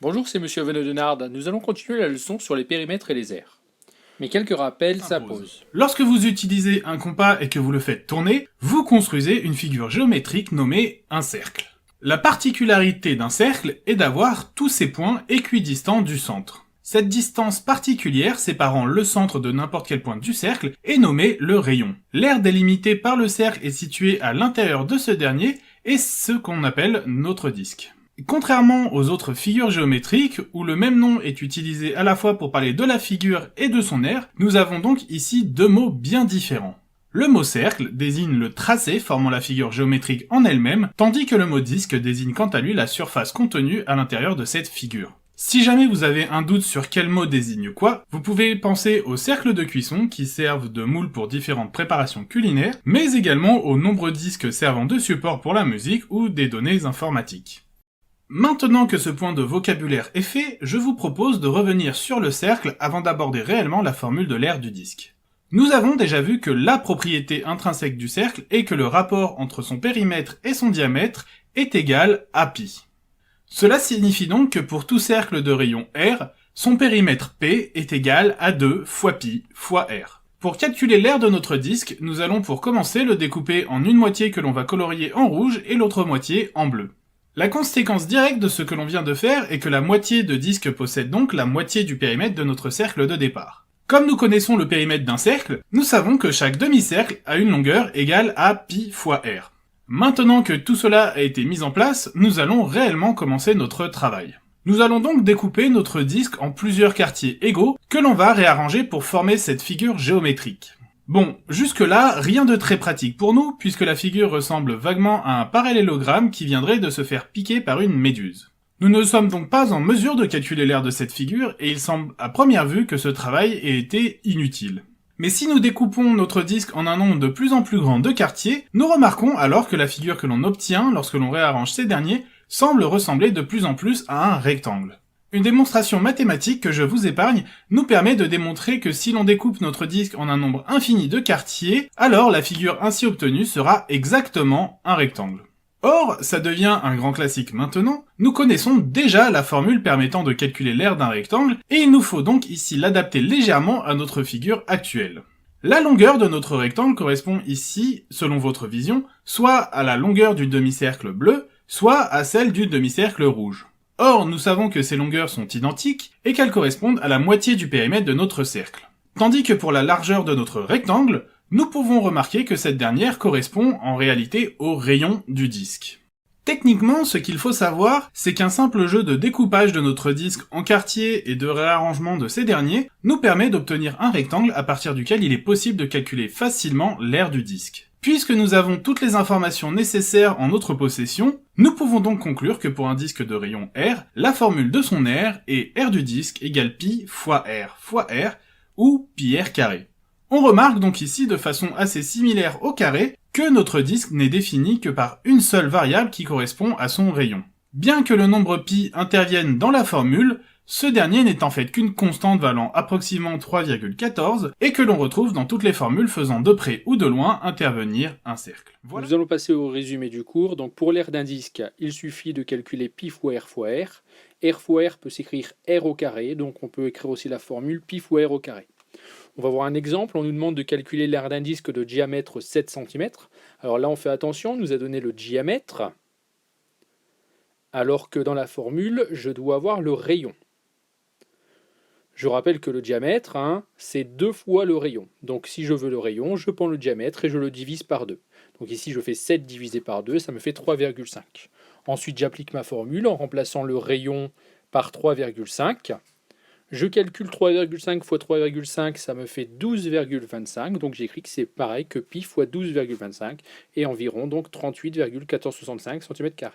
Bonjour, c'est Monsieur Veneudenard. Nous allons continuer la leçon sur les périmètres et les aires. Mais quelques rappels s'imposent. Lorsque vous utilisez un compas et que vous le faites tourner, vous construisez une figure géométrique nommée un cercle. La particularité d'un cercle est d'avoir tous ses points équidistants du centre. Cette distance particulière séparant le centre de n'importe quel point du cercle est nommée le rayon. L'aire délimitée par le cercle est située à l'intérieur de ce dernier et ce qu'on appelle notre disque. Contrairement aux autres figures géométriques, où le même nom est utilisé à la fois pour parler de la figure et de son aire, nous avons donc ici deux mots bien différents. Le mot cercle désigne le tracé formant la figure géométrique en elle-même, tandis que le mot disque désigne quant à lui la surface contenue à l'intérieur de cette figure. Si jamais vous avez un doute sur quel mot désigne quoi, vous pouvez penser aux cercles de cuisson qui servent de moule pour différentes préparations culinaires, mais également aux nombreux disques servant de support pour la musique ou des données informatiques. Maintenant que ce point de vocabulaire est fait, je vous propose de revenir sur le cercle avant d'aborder réellement la formule de l'aire du disque. Nous avons déjà vu que la propriété intrinsèque du cercle est que le rapport entre son périmètre et son diamètre est égal à pi. Cela signifie donc que pour tout cercle de rayon R, son périmètre P est égal à 2 fois pi fois R. Pour calculer l'aire de notre disque, nous allons pour commencer le découper en une moitié que l'on va colorier en rouge et l'autre moitié en bleu. La conséquence directe de ce que l'on vient de faire est que la moitié de disque possède donc la moitié du périmètre de notre cercle de départ. Comme nous connaissons le périmètre d'un cercle, nous savons que chaque demi-cercle a une longueur égale à pi fois r. Maintenant que tout cela a été mis en place, nous allons réellement commencer notre travail. Nous allons donc découper notre disque en plusieurs quartiers égaux que l'on va réarranger pour former cette figure géométrique. Bon, jusque-là, rien de très pratique pour nous, puisque la figure ressemble vaguement à un parallélogramme qui viendrait de se faire piquer par une méduse. Nous ne sommes donc pas en mesure de calculer l'aire de cette figure, et il semble à première vue que ce travail ait été inutile. Mais si nous découpons notre disque en un nombre de plus en plus grand de quartiers, nous remarquons alors que la figure que l'on obtient lorsque l'on réarrange ces derniers semble ressembler de plus en plus à un rectangle. Une démonstration mathématique que je vous épargne nous permet de démontrer que si l'on découpe notre disque en un nombre infini de quartiers, alors la figure ainsi obtenue sera exactement un rectangle. Or, ça devient un grand classique maintenant, nous connaissons déjà la formule permettant de calculer l'aire d'un rectangle, et il nous faut donc ici l'adapter légèrement à notre figure actuelle. La longueur de notre rectangle correspond ici, selon votre vision, soit à la longueur du demi-cercle bleu, soit à celle du demi-cercle rouge. Or, nous savons que ces longueurs sont identiques et qu'elles correspondent à la moitié du périmètre de notre cercle. Tandis que pour la largeur de notre rectangle, nous pouvons remarquer que cette dernière correspond en réalité au rayon du disque. Techniquement, ce qu'il faut savoir, c'est qu'un simple jeu de découpage de notre disque en quartiers et de réarrangement de ces derniers nous permet d'obtenir un rectangle à partir duquel il est possible de calculer facilement l'aire du disque. Puisque nous avons toutes les informations nécessaires en notre possession, nous pouvons donc conclure que pour un disque de rayon R, la formule de son aire est R du disque égale pi fois R, ou pi r carré. On remarque donc ici de façon assez similaire au carré que notre disque n'est défini que par une seule variable qui correspond à son rayon. Bien que le nombre pi intervienne dans la formule, ce dernier n'est en fait qu'une constante valant approximativement 3,14 et que l'on retrouve dans toutes les formules faisant de près ou de loin intervenir un cercle. Voilà. Nous allons passer au résumé du cours. Donc pour l'aire d'un disque, il suffit de calculer pi fois r fois r. R fois r peut s'écrire r au carré, donc on peut écrire aussi la formule pi fois r au carré. On va voir un exemple, on nous demande de calculer l'aire d'un disque de diamètre 7 cm. Alors là on fait attention, on nous a donné le diamètre, alors que dans la formule, je dois avoir le rayon. Je rappelle que le diamètre, c'est 2 fois le rayon. Donc si je veux le rayon, je prends le diamètre et je le divise par 2. Donc ici je fais 7 divisé par 2, ça me fait 3,5. Ensuite j'applique ma formule en remplaçant le rayon par 3,5. Je calcule 3,5 fois 3,5, ça me fait 12,25. Donc j'écris que c'est pareil que pi fois 12,25 et environ donc 38,1465 cm².